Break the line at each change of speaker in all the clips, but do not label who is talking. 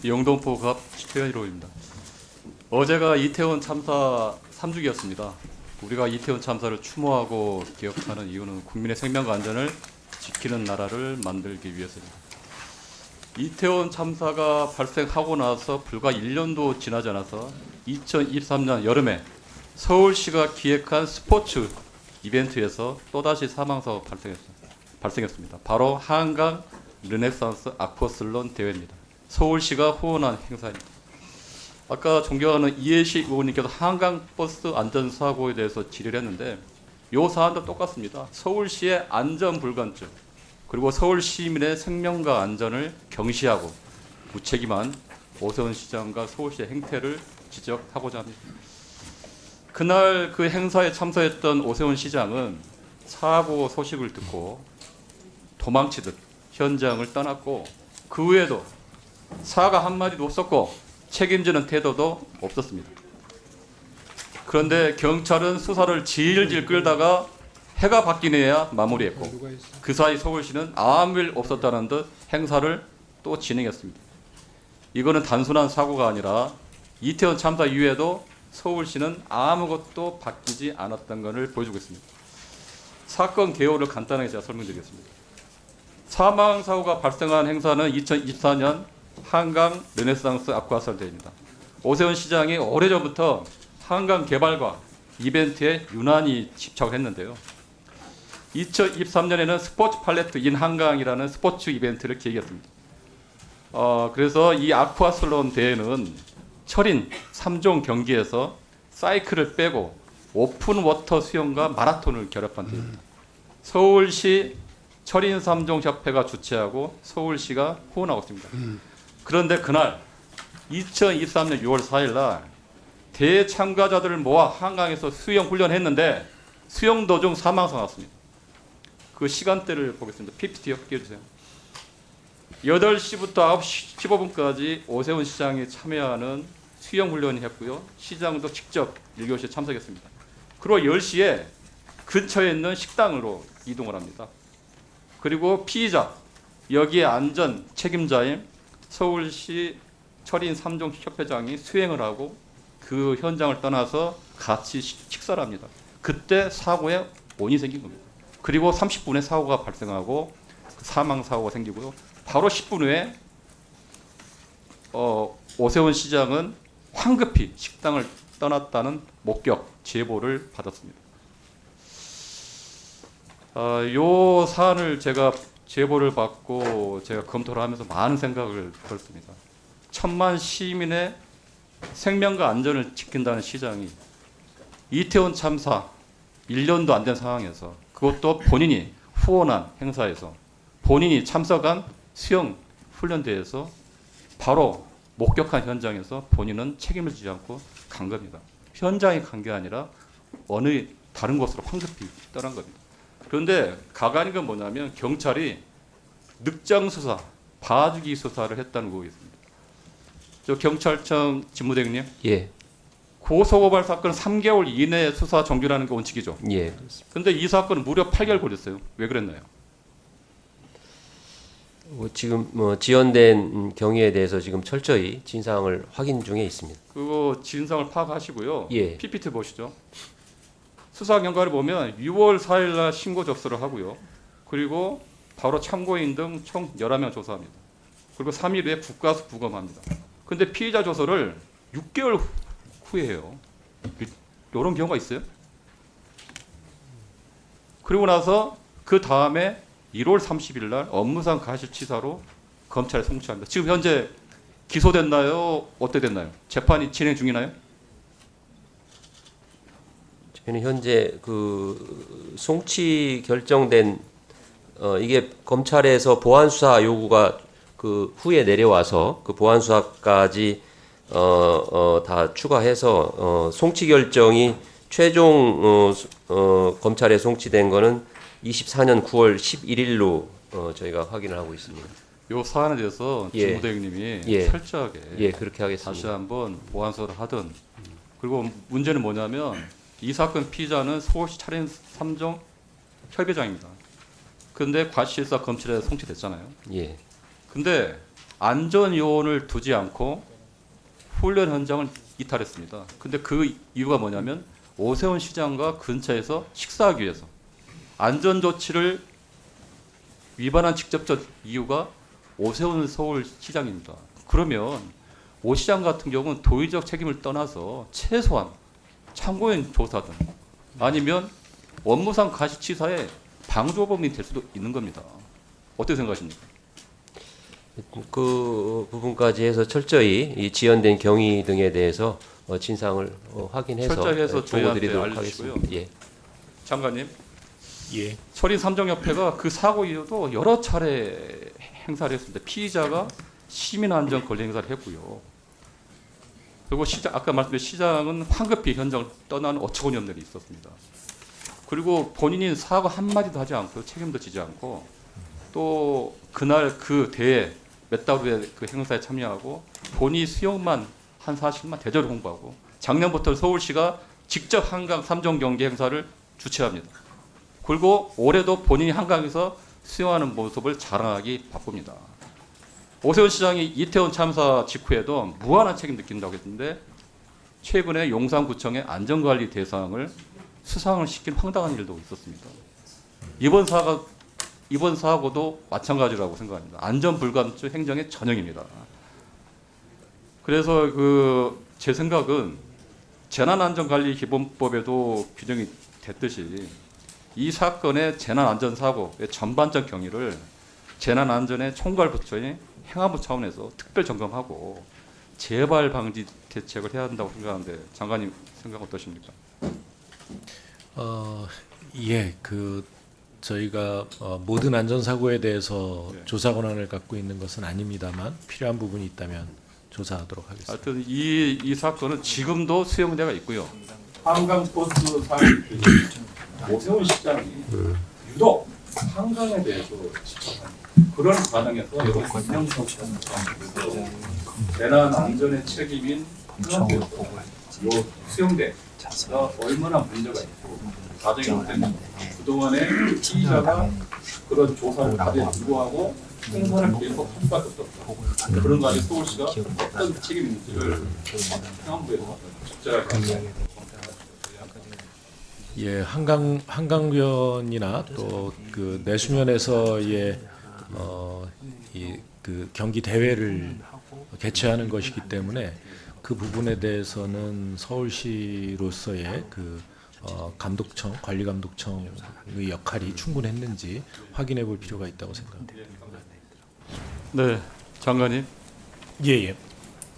영동포갑 최현 1호입니다. 어제가 이태원 참사 3주기였습니다. 우리가 이태원 참사를 추모하고 기억하는 이유는 국민의 생명과 안전을 지키는 나라를 만들기 위해서입니다. 이태원 참사가 발생하고 나서 불과 1년도 지나지 않아서 2023년 여름에 서울시가 기획한 스포츠 이벤트에서 또다시 사망사고가 발생했습니다. 바로 한강 르네상스 아쿠아슬론 대회입니다. 서울시가 후원한 행사입니다. 아까 존경하는 이해식 의원님께서 한강버스 안전사고에 대해서 질의를 했는데 이 사안도 똑같습니다. 서울시의 안전불감증 그리고 서울 시민의 생명과 안전을 경시하고 무책임한 오세훈 시장과 서울시의 행태를 지적하고자 합니다. 그날 그 행사에 참석했던 오세훈 시장은 사고 소식을 듣고 도망치듯 현장을 떠났고 그 후에도 사과 한마디도 없었고 책임지는 태도도 없었습니다. 그런데 경찰은 수사를 질질 끌다가 해가 바뀌네야 마무리했고 그 사이 서울시는 아무 일 없었다는 듯 행사를 또 진행했습니다. 이거는 단순한 사고가 아니라 이태원 참사 이후에도 서울시는 아무것도 바뀌지 않았던 것을 보여주고 있습니다. 사건 개요를 간단하게 제가 설명드리겠습니다. 사망사고가 발생한 행사는 2024년 한강 르네상스 아쿠아슬론 대회입니다. 오세훈 시장이 오래전부터 한강 개발과 이벤트에 유난히 집착했는데요. 2023년에는 스포츠 팔레트 인 한강이라는 스포츠 이벤트를 기획했습니다. 그래서 이 아쿠아슬론 대회는 철인 3종 경기에서 사이클을 빼고 오픈 워터 수영과 마라톤을 결합한 대회입니다. 서울시 철인 3종 협회가 주최하고 서울시가 후원하고 있습니다. 그런데 그날 2023년 6월 4일 날 대회 참가자들을 모아 한강에서 수영 훈련했는데 수영 도중 사망사고가 났습니다. 그 시간대를 보겠습니다. PPT 띄워 주세요. 8시부터 9시 15분까지 오세훈 시장이 참여하는 수영 훈련을 했고요. 시장도 직접 1교시에 참석했습니다. 그리고 10시에 근처에 있는 식당으로 이동을 합니다. 그리고 피의자, 여기에 안전 책임자인 서울시 철인 3종 협회장이 수행을 하고 그 현장을 떠나서 같이 식사를 합니다. 그때 사고에 원인이 생긴 겁니다. 그리고 30분에 사고가 발생하고 사망사고가 생기고요. 바로 10분 후에 오세훈 시장은 황급히 식당을 떠났다는 목격 제보를 받았습니다. 이 사안을 제가 제보를 받고 제가 검토를 하면서 많은 생각을 들었습니다. 천만 시민의 생명과 안전을 지킨다는 시장이 이태원 참사 1년도 안 된 상황에서 그것도 본인이 후원한 행사에서 본인이 참석한 수영 훈련대에서 바로 목격한 현장에서 본인은 책임을 지지 않고 간 겁니다. 현장에 간 게 아니라 어느 다른 곳으로 황급히 떠난 겁니다. 그런데 가관인 건 뭐냐면 경찰이 늑장 수사, 봐주기 수사를 했다는 거고 있습니다. 저 경찰청 직무대행님,
예,
고소고발 사건은 3개월 이내에 수사 종결하는 게 원칙이죠.
예.
그런데 이 사건은 무려 8개월 걸렸어요. 왜 그랬나요?
지금 지연된 경위에 대해서 지금 철저히 진상을 확인 중에 있습니다.
그거 진상을 파악하시고요.
예.
PPT 보시죠. 수사 경과를 보면 6월 4일 날 신고 접수를 하고요. 그리고 바로 참고인 등 총 11명 조사합니다. 그리고 3일 후에 국가수 부검합니다. 근데 피의자 조서를 6개월 후에 해요. 이런 경우가 있어요. 그리고 나서 그 다음에 1월 30일 날 업무상 과실치사로 검찰에 송치합니다. 지금 현재 기소됐나요? 어떻게 됐나요? 재판이 진행 중이나요?
저희는 현재 그 송치 결정된 이게 검찰에서 보안 수사 요구가 그 후에 내려와서 그 보안 수사까지 다 추가해서 송치 결정이 최종 검찰에 송치된 거는 24년 9월 11일로 저희가 확인을 하고 있습니다.
이 사안에 대해서
예.
직무대행님이
예.
철저하게
예, 그렇게 하겠습니다.
다시 한번 보안 수사를 하든 그리고 문제는 뭐냐면 이 사건 피의자는 서울시 차린 3종 협의장입니다. 그런데 과실사 검찰에 송치됐잖아요.
예.
근데 안전 요원을 두지 않고 훈련 현장을 이탈했습니다. 근데 그 이유가 뭐냐면 오세훈 시장과 근처에서 식사하기 위해서 안전 조치를 위반한 직접적 이유가 오세훈 서울시장입니다. 그러면 오 시장 같은 경우는 도의적 책임을 떠나서 최소한 참고인 조사든 아니면 업무상 가시치사의 방조범이 될 수도 있는 겁니다. 어떻게 생각하십니까?
그 부분까지 해서 철저히 이 지연된 경위 등에 대해서 진상을 확인해서
철저히 해서 저희한테
보고드리도록
알려주시고요.
하겠습니다. 예.
장관님,
예.
철인 삼정협회가 그 사고 이후도 여러 차례 행사를 했습니다. 피의자가 시민안전 권리 행사를 했고요. 그리고 시장, 아까 말씀드린 시장은 황급히 현장을 떠나는 어처구니 없는 일이 있었습니다. 그리고 본인이 사과 한마디도 하지 않고 책임도 지지 않고 또 그날 그 대회 몇 달 후에 그 행사에 참여하고 본인이 수영만 한 사실만 대대로 홍보하고 작년부터 서울시가 직접 한강 3종 경기 행사를 주최합니다. 그리고 올해도 본인이 한강에서 수영하는 모습을 자랑하기 바쁩니다. 오세훈 시장이 이태원 참사 직후에도 무한한 책임 느낀다고 했는데 최근에 용산구청의 안전관리 대상을 수상을 시킨 황당한 일도 있었습니다. 이번 사고도 마찬가지라고 생각합니다. 안전불감증 행정의 전형입니다. 그래서 제 생각은 재난안전관리기본법에도 규정이 됐듯이 이 사건의 재난안전사고의 전반적 경위를 재난안전의 총괄부처인 행안부 차원에서 특별 점검하고 재발 방지 대책을 해야 한다고 생각하는데 장관님 생각 어떠십니까?
예, 저희가 모든 안전사고에 대해서
네.
조사 권한을 갖고 있는 것은 아닙니다만 필요한 부분이 있다면 조사하도록 하겠습니다.
하여튼 이 사건은 지금도 수용대가 있고요. 한강 버스 사고 오세훈 시장이 유독 한강에 대해서 집착한 그런 과정에서 여러분 재난 안전의 책임인 요 수용대가 얼마나 문제가 있고 과정이 어땠는지 그동안에 피의자가 그런 조사를 받에 불구하고 행사를 계속 할 수밖에 없었다. 그런 과정에 서울시가 어떤 책임이 있는지를 행안부에서 적절하게
예, 한강변이나 또 그 내수면에서의 그 경기 대회를 개최하는 것이기 때문에 그 부분에 대해서는 서울시로서의 감독청, 관리감독청의 역할이 충분했는지 확인해 볼 필요가 있다고 생각합니다.
네, 장관님.
예.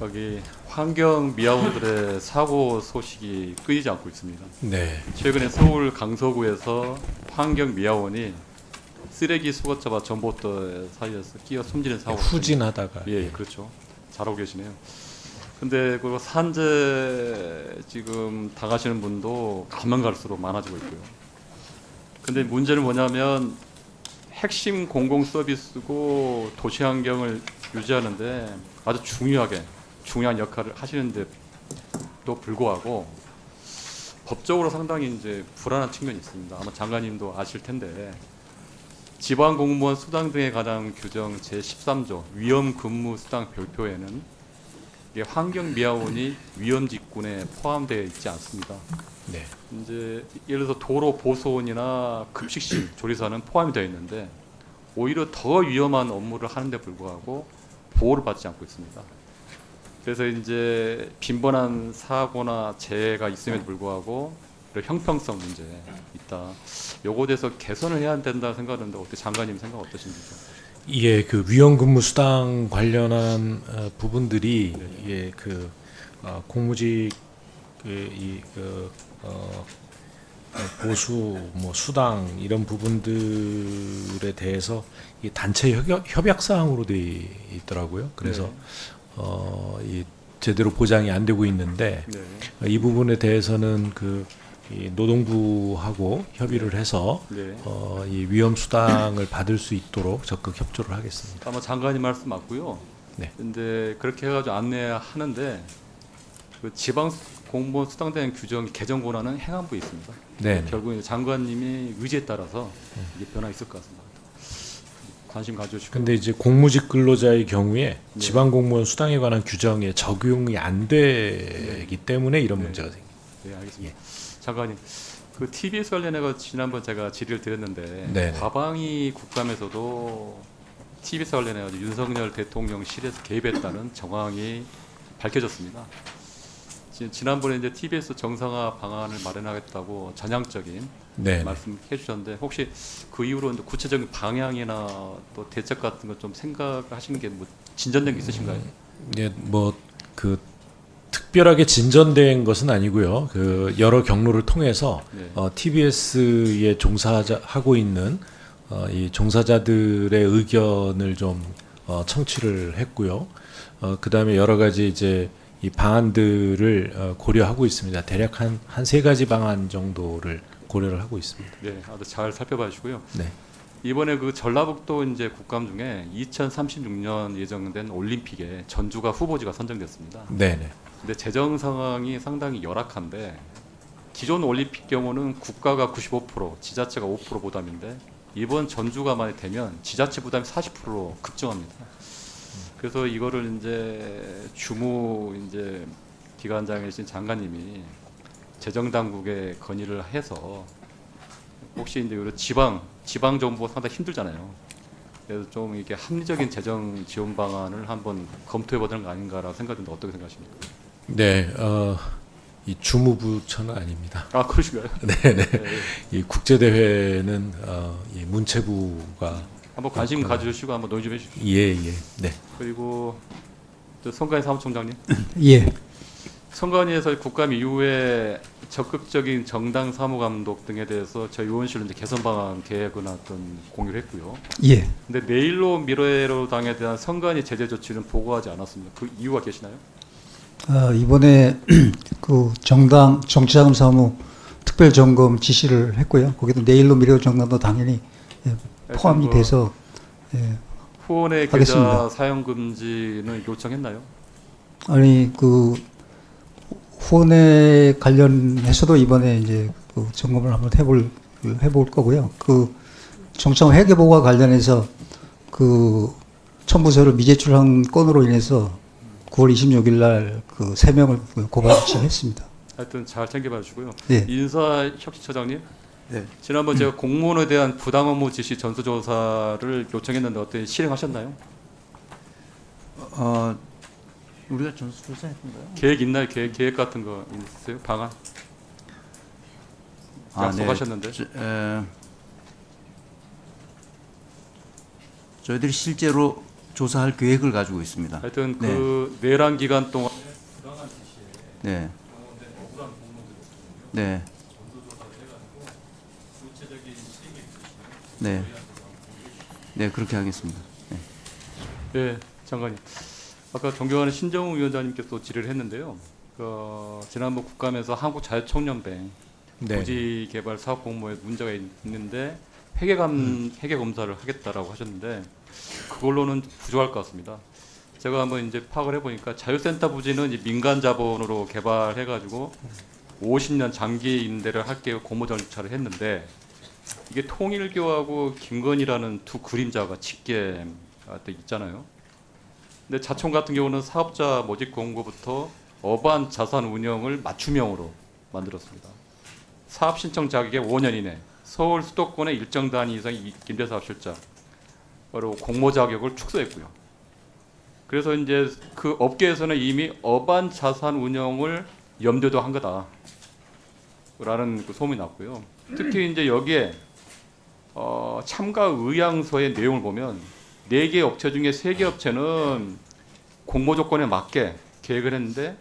여기 환경 미화원들의 사고 소식이 끊이지 않고 있습니다.
네.
최근에 서울 강서구에서 환경 미화원이 쓰레기 수거차와 전봇대 사이에서 끼어 숨지는 사고.
후진하다가.
예, 그렇죠. 잘하고 계시네요. 근데 그 산재 지금 당하시는 분도 가면 갈수록 많아지고 있고요. 근데 문제는 뭐냐면 핵심 공공 서비스고 도시 환경을 유지하는데 아주 중요한 역할을 하시는데도 불구하고 법적으로 상당히 이제 불안한 측면이 있습니다. 아마 장관님도 아실 텐데 지방 공무원 수당 등에 관한 규정 제13조 위험 근무 수당 별표에는 이게 환경 미화원이 위험 직군에 포함되어 있지 않습니다.
네.
이제 예를 들어서 도로 보수원이나 급식실 조리사는 포함이 되어 있는데 오히려 더 위험한 업무를 하는데 불구하고 보호를 받지 않고 있습니다. 그래서 이제 빈번한 사고나 재해가 있음에도 불구하고 형평성 문제 있다. 요거에 대해서 개선을 해야 된다 생각하는데 어떻게 장관님 생각 어떠십니까?
예, 그 위험근무 수당 관련한 부분들이 공무직 보수 뭐 수당 이런 부분들에 대해서 이 단체 협약 사항으로 돼 있더라고요. 그래서 이 제대로 보장이 안 되고 있는데
네.
이 부분에 대해서는 이 노동부하고 협의를 해서
네.
이 위험 수당을 받을 수 있도록 적극 협조를 하겠습니다.
아마 장관님 말씀 맞고요.
네.
근데 그렇게 해가지고 안내하는데 그 지방 공무원 수당된 규정 개정 권한은 행안부에 있습니다.
네.
결국 이제 장관님이 의지에 따라서 이게 변화 있을 것 같습니다. 관심 가져주시고.
근데 이제 공무직 근로자의 경우에
네.
지방 공무원 수당에 관한 규정에 적용이 안 되기 때문에 이런 문제가 생깁니다.
네, 알겠습니다. 장관님, 그 TBS 관련해서 지난번 제가 질의를 드렸는데
네네.
과방위 국감에서도 TBS 관련해서 윤석열 대통령실에서 개입했다는 정황이 밝혀졌습니다. 지난번에 이제 TBS 정상화 방안을 마련하겠다고 전향적인
네.
말씀해 주셨는데 혹시 그 이후로 이제 구체적인 방향이나 또 대책 같은 거 좀 생각하시는 게 뭐 진전된 게 있으신가요?
예, 뭐그 특별하게 진전된 것은 아니고요. 그 여러 경로를 통해서
네.
TBS에 종사하고 있는 이 종사자들의 의견을 좀 청취를 했고요. 그다음에 여러 가지 이제 이 방안들을 고려하고 있습니다. 대략 한 세 가지 방안 정도를 고려를 하고 있습니다.
네, 아주 잘 살펴봐 주시고요.
네.
이번에 그 전라북도 이제 국감 중에 2036년 예정된 올림픽에 전주가 후보지가 선정됐습니다.
네네.
근데 재정 상황이 상당히 열악한데 기존 올림픽 경우는 국가가 95%, 지자체가 5% 부담인데 이번 전주가 만약 되면 지자체 부담이 40%로 급증합니다. 그래서 이거를 이제 주무 이제 기관장이신 장관님이 재정 당국에 건의를 해서 혹시 이제 이런 지방 정부가 상당히 힘들잖아요. 그래서 좀 이게 합리적인 재정 지원 방안을 한번 검토해 보는 거 아닌가라고 생각드는데 어떻게 생각하십니까?
네. 이 주무부처는 아닙니다.
아, 그러신가요?
네네.
네.
이 국제 대회는 이 문체부가
한번 관심 가져주시고 한번 논의 좀 해주십시오.
예. 네.
그리고 또 성관위 사무총장님,
예,
선관위에서 국감 이후에 적극적인 정당 사무감독 등에 대해서 저희 의원실로 이제 개선 방안 계획을 어떤 공유를 했고요.
예.
근데 내일로 미래로 당에 대한 선관위 제재 조치는 보고하지 않았습니다. 그 이유가 계시나요?
이번에 그 정당 정치자금 사무 특별 점검 지시를 했고요. 거기도 내일로 미래로 정당도 당연히 포함이
뭐
돼서
후원의 계좌
하겠습니다.
사용 금지는 요청했나요?
아니 그 후원에 관련해서도 이번에 이제 그 점검을 한번 해볼 거고요. 그 정청 회계보고와 관련해서 그 첨부서를 미제출한 건으로 인해서 9월 26일 날 그 3명을 고발 조치했습니다.
하여튼 잘 챙겨봐 주시고요.
예.
인사혁신처장님,
네.
지난번 제가 공무원에 대한 부당 업무 지시 전수조사를 요청했는데 어떻게 실행하셨나요?
우리가 전수조사했던가요?
계획 있나요? 계획 같은 거 있어요? 방안? 약속하셨는데.
저희들이 실제로 조사할 계획을 가지고 있습니다.
하여튼 그 내란 기간 동안
네. 네. 네. 네, 그렇게 하겠습니다. 네.
네, 장관님. 아까 존경하는 신정우 위원장님께서 또 질의를 했는데요. 지난번 국감에서 한국자유총연맹
네.
부지개발 사업 공모에 문제가 있는데 회계 검사를 하겠다라고 하셨는데 그걸로는 부족할 것 같습니다. 제가 한번 이제 파악을 해보니까 자유센터 부지는 이제 민간 자본으로 개발해가지고 50년 장기 임대를 할게 공모 절차를 했는데 이게 통일교하고 김건희라는 두 그림자가 짙게 있잖아요. 근데 자총 같은 경우는 사업자 모집 공고부터 어반 자산 운영을 맞춤형으로 만들었습니다. 사업 신청 자격에 5년 이내 서울 수도권의 일정 단위 이상의 임대사업 실적 그리고 공모 자격을 축소했고요. 그래서 이제 그 업계에서는 이미 어반 자산 운영을 염두도 한 거다라는 그 소문이 났고요. 특히 이제 여기에 참가 의향서의 내용을 보면 4개 업체 중에 3개 업체는 공모 조건에 맞게 계획을 했는데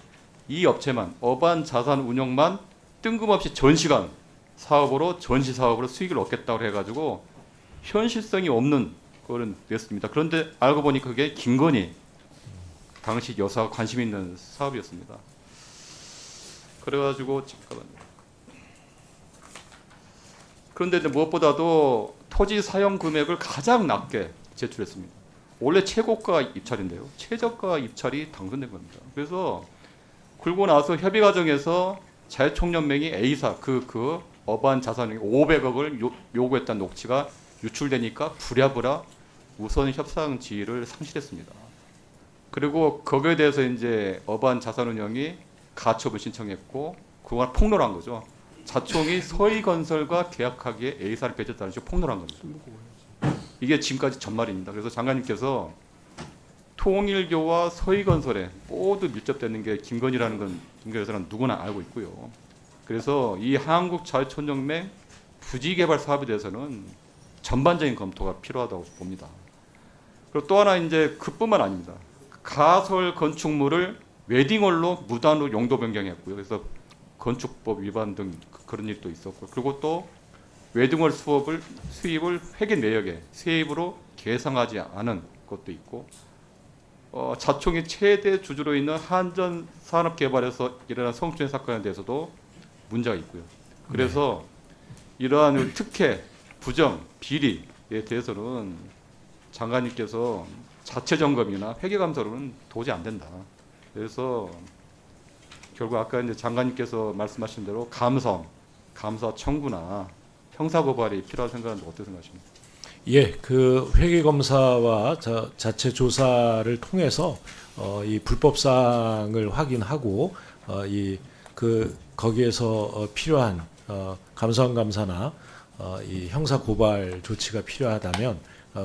이 업체만 어반 자산 운영만 뜬금없이 전시관 사업으로 전시 사업으로 수익을 얻겠다고 해가지고 현실성이 없는 거를 냈습니다. 그런데 알고 보니 그게 김건희 당시 여사가 관심 있는 사업이었습니다. 그래가지고 잠깐만요. 그런데 이제 무엇보다도 토지 사용 금액을 가장 낮게 제출했습니다. 원래 최고가 입찰인데요. 최저가 입찰이 당선된 겁니다. 그래서 굴고 나서 협의 과정에서 자유총연맹이 A사 그 어반 자산이 500억을 요구했다는 녹취가 유출되니까 부랴부랴 우선 협상 지위를 상실했습니다. 그리고 거기에 대해서 이제 어반 자산운용이 가처분 신청했고 그동안 폭로한 거죠. 자총이 서희건설과 계약하기에 A사를 배제했다는 식으로 폭로한 겁니다. 이게 지금까지 전말입니다. 그래서 장관님께서 통일교와 서희건설에 모두 밀접되는 게 김건희라는 건 김건희에서는 누구나 알고 있고요. 그래서 이 한국자유촌연맹 부지개발 사업에 대해서는 전반적인 검토가 필요하다고 봅니다. 그리고 또 하나 이제 그뿐만 아닙니다. 가설 건축물을 웨딩홀로 무단으로 용도 변경했고요. 그래서 건축법 위반 등 그런 일도 있었고, 그리고 또 웨딩홀 수입을 회계 내역에 세입으로 계상하지 않은 것도 있고, 자총이 최대 주주로 있는 한전 산업개발에서 일어난 성추행 사건에 대해서도 문제가 있고요. 그래서 이러한 특혜, 부정, 비리에 대해서는 장관님께서 자체 점검이나 회계 감사로는 도저히 안 된다. 그래서 결국 아까 이제 장관님께서 말씀하신 대로 감사 청구나 형사 고발이 필요하다고 생각하는데 어떻게 생각하십니까?
예, 그 회계 검사와 자체 조사를 통해서 이 불법 사항을 확인하고 이 그 거기에서 필요한 감사원 감사나 이 형사 고발 조치가 필요하다면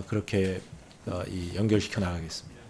그렇게 이 연결시켜 나가겠습니다.